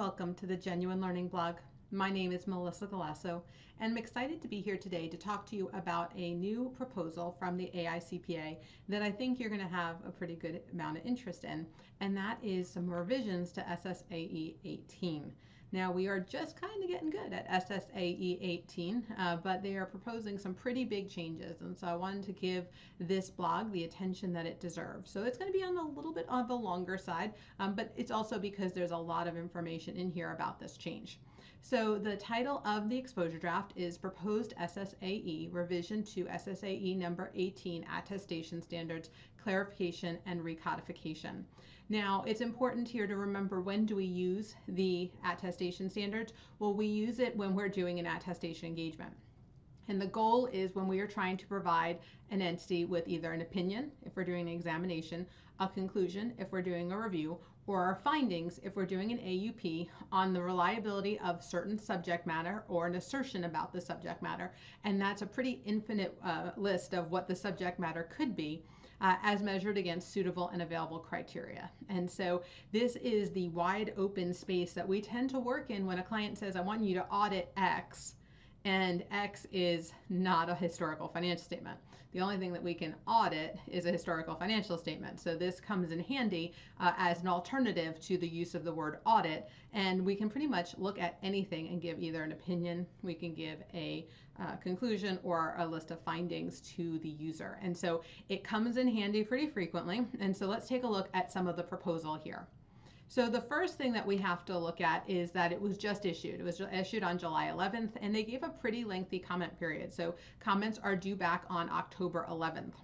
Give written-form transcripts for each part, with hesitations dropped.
welcome to the Genuine Learning Blog. My name is Melissa Galasso, and I'm excited to be here today to talk to you about a new proposal from the AICPA that I think you're going to have a pretty good amount of interest in, and that is some revisions to SSAE 18. Now, we are just kind of getting good at SSAE 18, but they are proposing some pretty big changes, and so I wanted to give this blog the attention that it deserves. So it's going to be on a little bit on the longer side, but it's also because there's a lot of information in here about this change. So the title of the exposure draft is Proposed SSAE Revision to SSAE number 18 Attestation Standards Clarification and Recodification. Now, it's important here to remember, when do we use the attestation standards? Well, we use it when we're doing an attestation engagement. And the goal is when we are trying to provide an entity with either an opinion, if we're doing an examination, a conclusion, if we're doing a review, or our findings, if we're doing an AUP, on the reliability of certain subject matter or an assertion about the subject matter. And that's a pretty infinite list of what the subject matter could be, as measured against suitable and available criteria. And so this is the wide open space that we tend to work in when a client says, I want you to audit X, and X is not a historical financial statement. The only thing that we can audit is a historical financial statement. So this comes in handy as an alternative to the use of the word audit, and we can pretty much look at anything and give either an opinion, we can give a conclusion, or a list of findings to the user. And so it comes in handy pretty frequently. And so let's take a look at some of the proposal here. So the first thing that we have to look at is that it was just issued. It was issued on July 11th, and they gave a pretty lengthy comment period. So comments are due back on October 11th.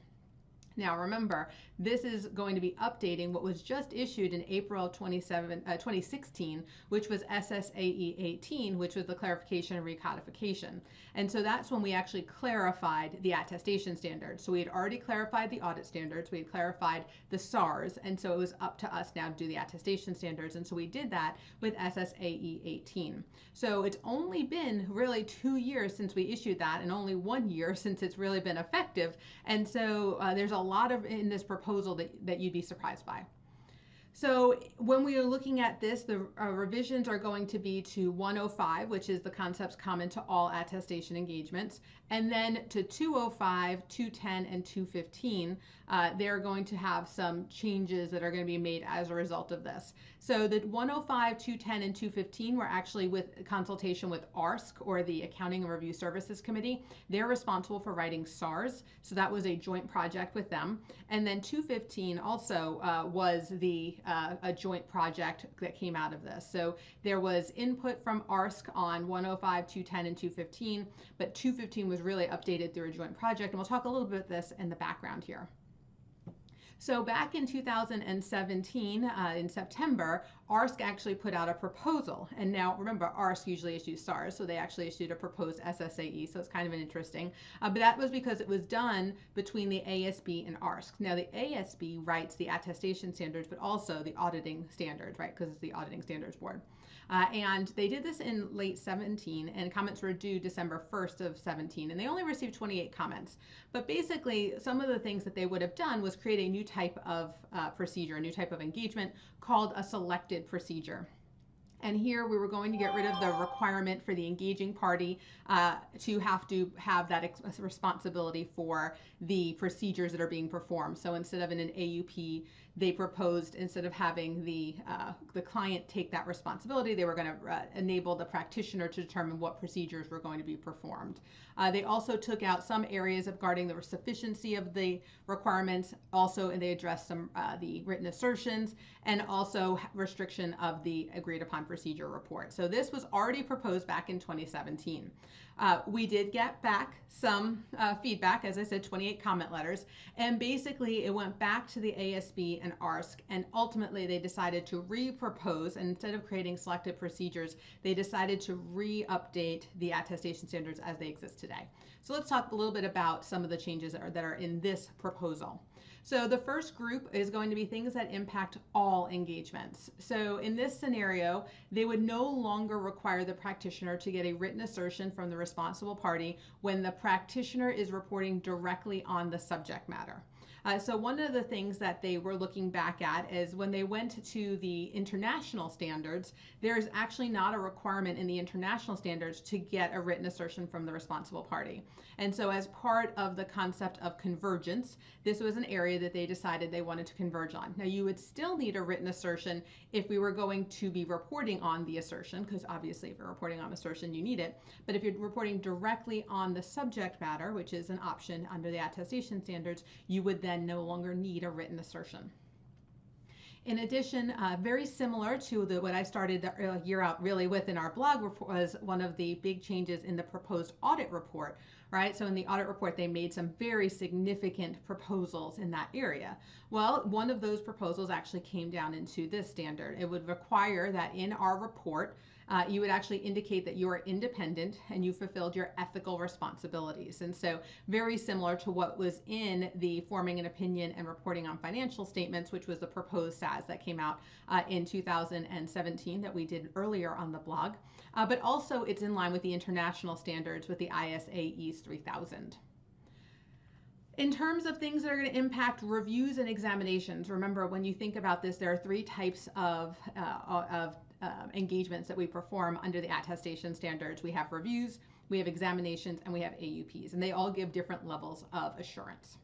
Now remember, this is going to be updating what was just issued in April 2016, which was SSAE 18, which was the clarification and recodification. And so that's when we actually clarified the attestation standards. So we had already clarified the audit standards, we had clarified the SARs, and so it was up to us now to do the attestation standards. And so we did that with SSAE 18. So it's only been really 2 years since we issued that, and only 1 year since it's really been effective. And so there's a lot of in this proposal that you'd be surprised by. So when we are looking at this, the revisions are going to be to 105, which is the concepts common to all attestation engagements, and then to 205, 210, and 215. They're going to have some changes that are going to be made as a result of this. So the 105, 210, and 215 were actually with consultation with ARSC, or the Accounting and Review Services Committee. They're responsible for writing SARs, so that was a joint project with them. And then 215 also was a joint project that came out of this. So there was input from ARSC on 105, 210, and 215, but 215 was really updated through a joint project, and we'll talk a little bit about this in the background here. So back in 2017, in September, ARSC actually put out a proposal. And now remember, ARSC usually issues SARs, so they actually issued a proposed SSAE, so it's kind of an interesting. But that was because it was done between the ASB and ARSC. Now the ASB writes the attestation standards, but also the auditing standards, right? Because it's the Auditing Standards Board. And they did this in late 17, and comments were due December 1st of 17, and they only received 28 comments. But basically, some of the things that they would have done was create a new type of procedure, a new type of engagement called a selected procedure. And here we were going to get rid of the requirement for the engaging party to have that responsibility for the procedures that are being performed. So instead of in an AUP, they proposed, instead of having the client take that responsibility, they were going to enable the practitioner to determine what procedures were going to be performed. They also took out some areas regarding the sufficiency of the requirements, also, and they addressed some the written assertions, and also restriction of the agreed upon procedure report. So this was already proposed back in 2017. We did get back some feedback, as I said, 28 comment letters, and basically it went back to the ASB and ARSC, and ultimately they decided to re-propose, and instead of creating selected procedures, they decided to re-update the attestation standards as they exist today. So let's talk a little bit about some of the changes that are in this proposal. So the first group is going to be things that impact all engagements. So in this scenario, they would no longer require the practitioner to get a written assertion from the responsible party when the practitioner is reporting directly on the subject matter. So one of the things that they were looking back at is when they went to the international standards, there's actually not a requirement in the international standards to get a written assertion from the responsible party. And so as part of the concept of convergence, this was an area that they decided they wanted to converge on. Now you would still need a written assertion if we were going to be reporting on the assertion, because obviously if you're reporting on assertion, you need it. But if you're reporting directly on the subject matter, which is an option under the attestation standards, you would then no longer need a written assertion. In addition, very similar to what I started the year out really with in our blog was one of the big changes in the proposed audit report, right? So in the audit report, they made some very significant proposals in that area. Well, one of those proposals actually came down into this standard. It would require that in our report, you would actually indicate that you are independent and you fulfilled your ethical responsibilities. And so very similar to what was in the forming an opinion and reporting on financial statements, which was the proposed SAS that came out in 2017 that we did earlier on the blog. But also it's in line with the international standards with the ISAE 3000. In terms of things that are going to impact reviews and examinations, remember when you think about this, there are three types of engagements that we perform under the attestation standards. We have reviews, we have examinations, and we have AUPs, and they all give different levels of assurance.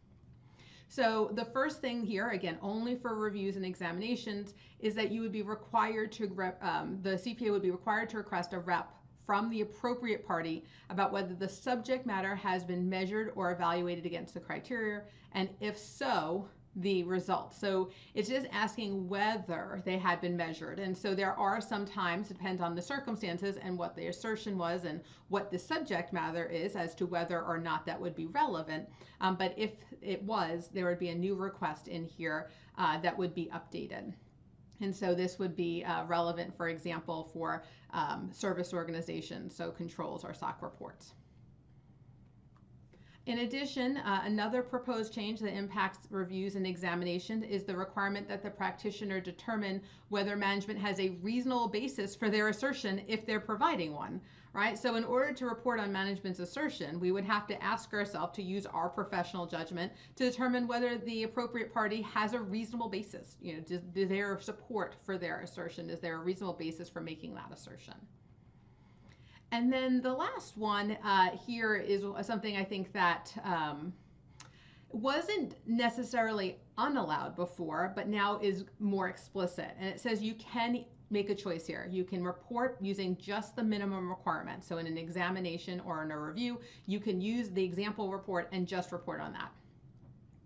So the first thing here, again, only for reviews and examinations, is that you would be required to, the CPA would be required to request a rep from the appropriate party about whether the subject matter has been measured or evaluated against the criteria, and if so, the results. So it's just asking whether they had been measured. And so there are sometimes, depends on the circumstances and what the assertion was and what the subject matter is as to whether or not that would be relevant. But if it was, there would be a new request in here that would be updated. And so this would be relevant, for example, for service organizations, so controls or SOC reports. In addition, another proposed change that impacts reviews and examination is the requirement that the practitioner determine whether management has a reasonable basis for their assertion if they're providing one, right? So in order to report on management's assertion, we would have to ask ourselves to use our professional judgment to determine whether the appropriate party has a reasonable basis. You know, does there support for their assertion? Is there a reasonable basis for making that assertion? And then the last one here is something I think that wasn't necessarily unallowed before, but now is more explicit. And it says you can make a choice here. You can report using just the minimum requirements. So in an examination or in a review, you can use the example report and just report on that.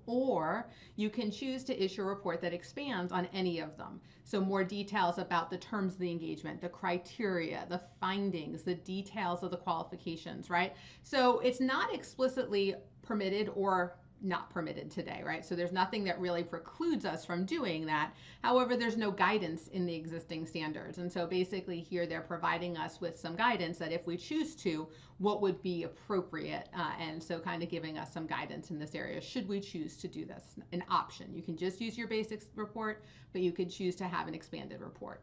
Or you can choose to issue a report that expands on any of them. So more details about the terms of the engagement, the criteria, the findings, the details of the qualifications, right? So it's not explicitly permitted or not permitted today, right? So there's nothing that really precludes us from doing that. However, there's no guidance in the existing standards. And so basically here they're providing us with some guidance that if we choose to, what would be appropriate. And so kind of giving us some guidance in this area, should we choose to do this, an option. You can just use your basic report, but you could choose to have an expanded report.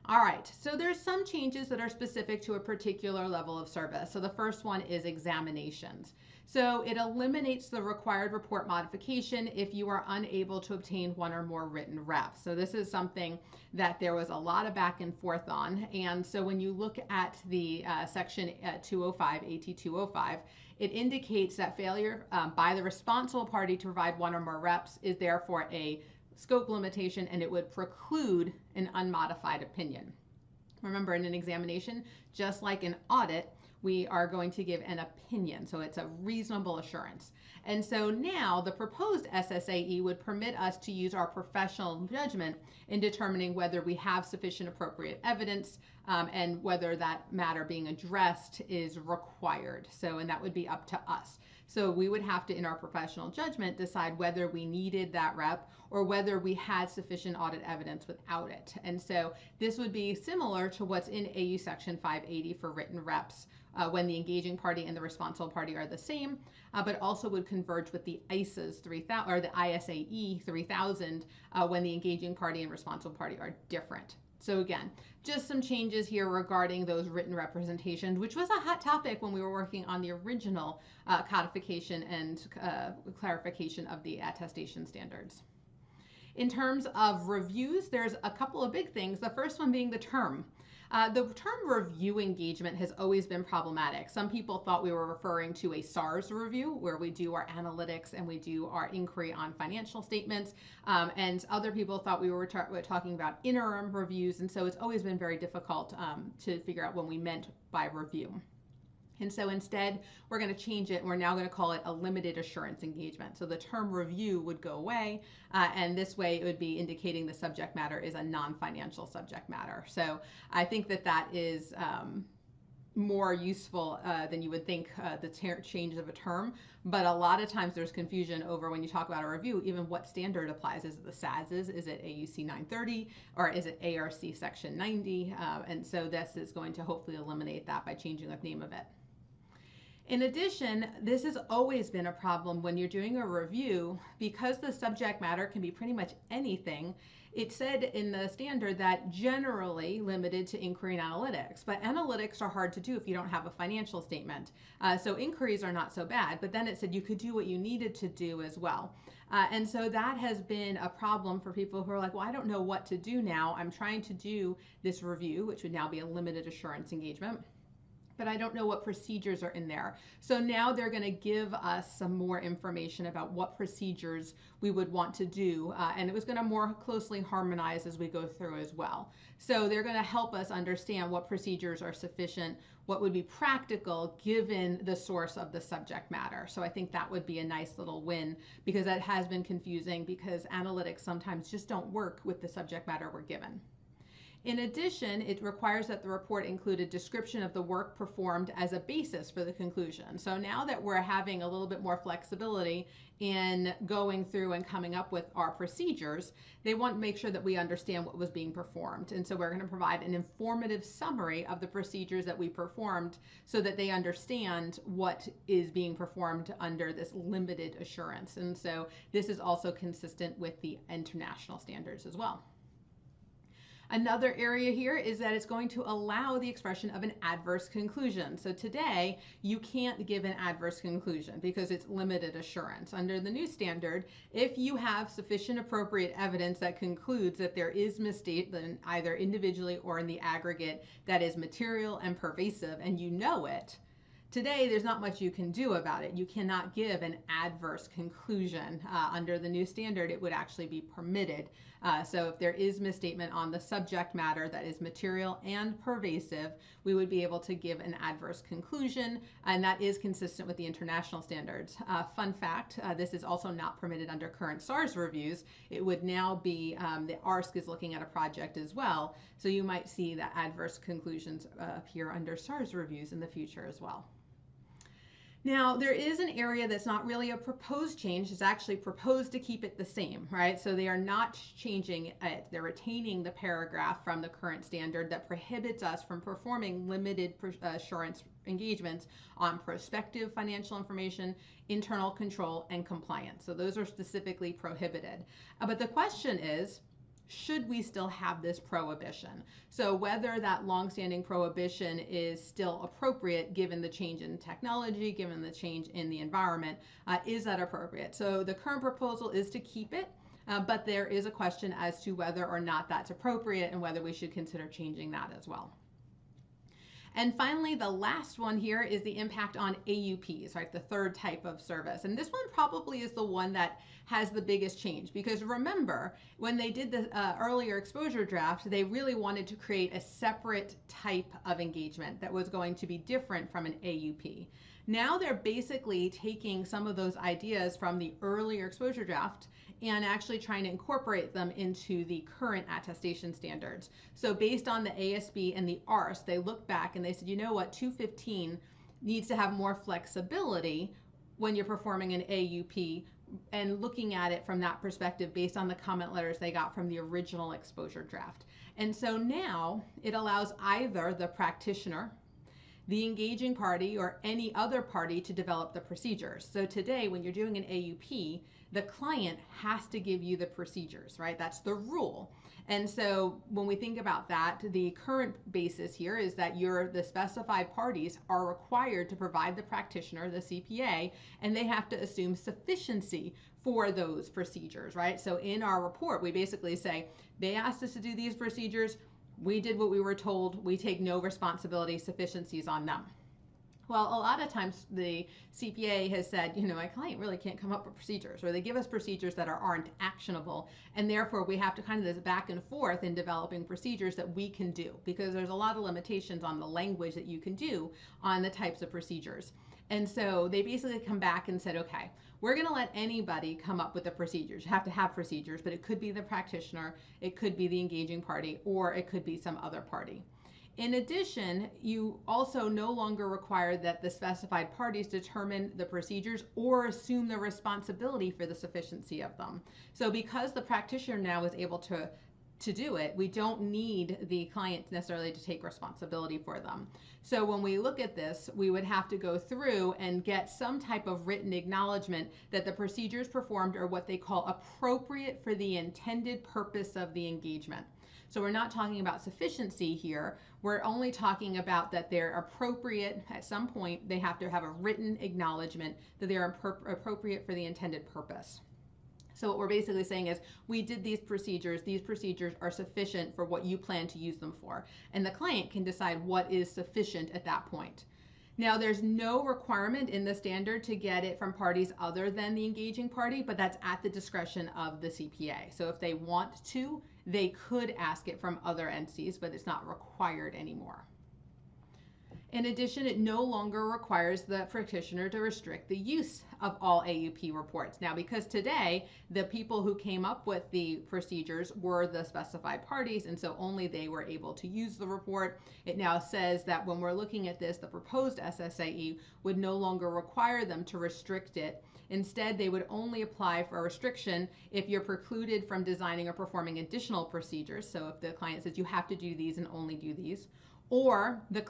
All right, so there's some changes that are specific to a particular level of service. So the first one is examinations. So it eliminates the required report modification if you are unable to obtain one or more written reps. So this is something that there was a lot of back and forth on. And so when you look at the section 205, AT 205, it indicates that failure by the responsible party to provide one or more reps is therefore a scope limitation, and it would preclude an unmodified opinion. Remember, in an examination, just like an audit, we are going to give an opinion, so it's a reasonable assurance. And so now the proposed SSAE would permit us to use our professional judgment in determining whether we have sufficient appropriate evidence and whether that matter being addressed is required. So, and that would be up to us. So we would have to, in our professional judgment, decide whether we needed that rep or whether we had sufficient audit evidence without it. And so this would be similar to what's in AU Section 580 for written reps when the engaging party and the responsible party are the same, but also would converge with the ISAs 3000 or the ISAE 3000 when the engaging party and responsible party are different. So again, just some changes here regarding those written representations, which was a hot topic when we were working on the original codification and clarification of the attestation standards. In terms of reviews, there's a couple of big things. The first one being the term. The term review engagement has always been problematic. Some people thought we were referring to a SARS review, where we do our analytics and we do our inquiry on financial statements. And other people thought we were talking about interim reviews. And so it's always been very difficult to figure out what we meant by review. And so instead, we're going to change it. And we're now going to call it a limited assurance engagement. So the term review would go away. And this way, it would be indicating the subject matter is a non-financial subject matter. So I think that that is more useful than you would think, the change of a term. But a lot of times there's confusion over when you talk about a review, even what standard applies. Is it the SSAEs? Is it AUC 930? Or is it ARC Section 90? And so this is going to hopefully eliminate that by changing the name of it. In addition, this has always been a problem when you're doing a review, because the subject matter can be pretty much anything. It said in the standard that generally limited to inquiry and analytics, but analytics are hard to do if you don't have a financial statement. So inquiries are not so bad, but then it said you could do what you needed to do as well. And so that has been a problem for people who are like, well, I don't know what to do now. I'm trying to do this review, which would now be a limited assurance engagement, but I don't know what procedures are in there. So now they're going to give us some more information about what procedures we would want to do, and it was going to more closely harmonize as we go through as well. So they're going to help us understand what procedures are sufficient, what would be practical given the source of the subject matter. So I think that would be a nice little win, because that has been confusing, because analytics sometimes just don't work with the subject matter we're given. In addition, it requires that the report include a description of the work performed as a basis for the conclusion. So now that we're having a little bit more flexibility in going through and coming up with our procedures, they want to make sure that we understand what was being performed. And so we're going to provide an informative summary of the procedures that we performed so that they understand what is being performed under this limited assurance. And so this is also consistent with the international standards as well. Another area here is that it's going to allow the expression of an adverse conclusion. So today, you can't give an adverse conclusion because it's limited assurance. Under the new standard, if you have sufficient appropriate evidence that concludes that there is misstatement either individually or in the aggregate that is material and pervasive, and you know it, today, there's not much you can do about it. You cannot give an adverse conclusion. Under the new standard, it would actually be permitted. So if there is misstatement on the subject matter that is material and pervasive, we would be able to give an adverse conclusion, and that is consistent with the international standards. Fun fact, this is also not permitted under current SARS reviews. It would now be, the ARC is looking at a project as well, so you might see that adverse conclusions appear under SARS reviews in the future as well. Now, there is an area that's not really a proposed change. It's actually proposed to keep it the same, right? So they are not changing it. They're retaining the paragraph from the current standard that prohibits us from performing limited assurance engagements on prospective financial information, internal control, and compliance. So those are specifically prohibited. But the question is, should we still have this prohibition? So whether that longstanding prohibition is still appropriate given the change in technology, given the change in the environment, is that appropriate? So the current proposal is to keep it, but there is a question as to whether or not that's appropriate and whether we should consider changing that as well. And finally, the last one here is the impact on AUPs, right? The third type of service. And this one probably is the one that has the biggest change, because remember, when they did the earlier exposure draft, they really wanted to create a separate type of engagement that was going to be different from an AUP. Now they're basically taking some of those ideas from the earlier exposure draft and actually trying to incorporate them into the current attestation standards. So based on the ASB and the ARC, they looked back and they said, you know what, 215 needs to have more flexibility when you're performing an AUP, and looking at it from that perspective based on the comment letters they got from the original exposure draft. And so now it allows either the practitioner the engaging party or any other party to develop the procedures. So today, when you're doing an AUP, the client has to give you the procedures, right? That's the rule. And so when we think about that, the current basis here is that the specified parties are required to provide the practitioner, the CPA, and they have to assume sufficiency for those procedures, right? So in our report, we basically say, they asked us to do these procedures, we did what we were told, we take no responsibility, sufficiencies on them. Well, a lot of times the CPA has said, my client really can't come up with procedures, or they give us procedures that aren't actionable, and therefore we have to kind of this back and forth in developing procedures that we can do, because there's a lot of limitations on the language that you can do on the types of procedures. And so they basically come back and said, okay, we're going to let anybody come up with the procedures. You have to have procedures, but it could be the practitioner, it could be the engaging party, or it could be some other party. In addition, you also no longer require that the specified parties determine the procedures or assume the responsibility for the sufficiency of them. So because the practitioner now is able to do it, we don't need the client necessarily to take responsibility for them. So when we look at this, we would have to go through and get some type of written acknowledgement that the procedures performed are what they call appropriate for the intended purpose of the engagement. So we're not talking about sufficiency here. We're only talking about that they're appropriate. At some point, they have to have a written acknowledgement that they're appropriate for the intended purpose. So what we're basically saying is, we did these procedures are sufficient for what you plan to use them for. And the client can decide what is sufficient at that point. Now, there's no requirement in the standard to get it from parties other than the engaging party, but that's at the discretion of the CPA. So if they want to, they could ask it from other entities, but it's not required anymore. In addition, it no longer requires the practitioner to restrict the use of all AUP reports. Now, because today, the people who came up with the procedures were the specified parties, and so only they were able to use the report. It now says that when we're looking at this, the proposed SSAE would no longer require them to restrict it. Instead, they would only apply for a restriction if you're precluded from designing or performing additional procedures. So if the client says you have to do these and only do these, or the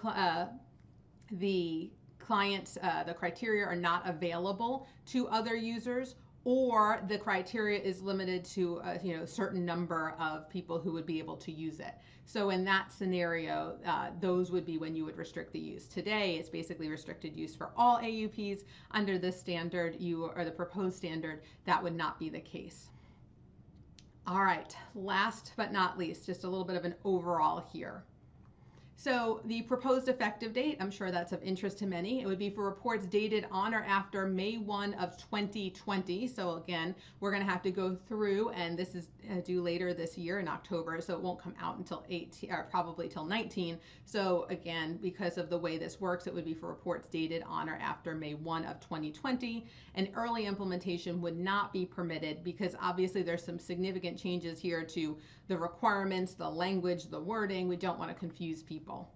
criteria are not available to other users, or the criteria is limited to a certain number of people who would be able to use it. So in that scenario, those would be when you would restrict the use. Today, it's basically restricted use for all AUPs. Under this standard, or the proposed standard, that would not be the case. All right, last but not least, just a little bit of an overall here. So the proposed effective date, I'm sure that's of interest to many. It would be for reports dated on or after May 1 of 2020. So again, we're going to have to go through, and this is due later this year in October, so it won't come out until 18, or probably till 19. So again, because of the way this works, it would be for reports dated on or after May 1 of 2020. And early implementation would not be permitted, because obviously there's some significant changes here to the requirements, the language, the wording. We don't want to confuse people.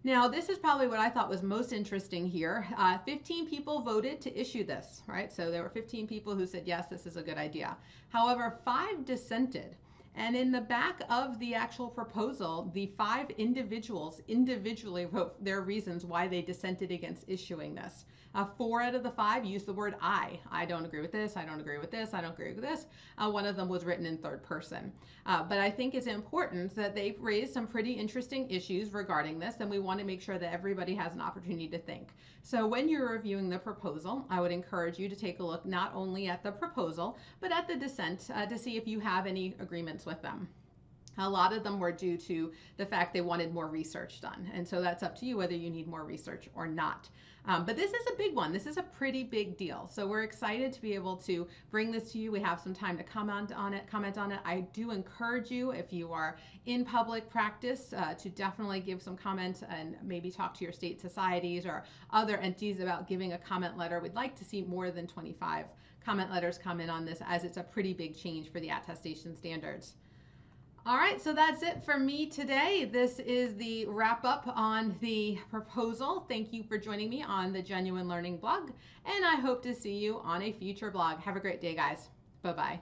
Now, this is probably what I thought was most interesting here. 15 people voted to issue this, right? So there were 15 people who said, yes, this is a good idea. However, 5 dissented. And in the back of the actual proposal, the 5 individuals individually wrote their reasons why they dissented against issuing this. 4 out of the 5 used the word I. I don't agree with this. I don't agree with this. I don't agree with this. One of them was written in third person. But I think it's important that they've raised some pretty interesting issues regarding this, and we want to make sure that everybody has an opportunity to think. So when you're reviewing the proposal, I would encourage you to take a look not only at the proposal, but at the dissent to see if you have any agreements with them. A lot of them were due to the fact they wanted more research done. And so that's up to you whether you need more research or not. But this is a big one. This is a pretty big deal. So we're excited to be able to bring this to you. We have some time to comment on it. I do encourage you, if you are in public practice, to definitely give some comments and maybe talk to your state societies or other entities about giving a comment letter. We'd like to see more than 25 comment letters come in on this, as it's a pretty big change for the attestation standards. All right, so that's it for me today. This is the wrap up on the proposal. Thank you for joining me on the Genuine Learning blog, and I hope to see you on a future blog. Have a great day, guys. Bye-bye.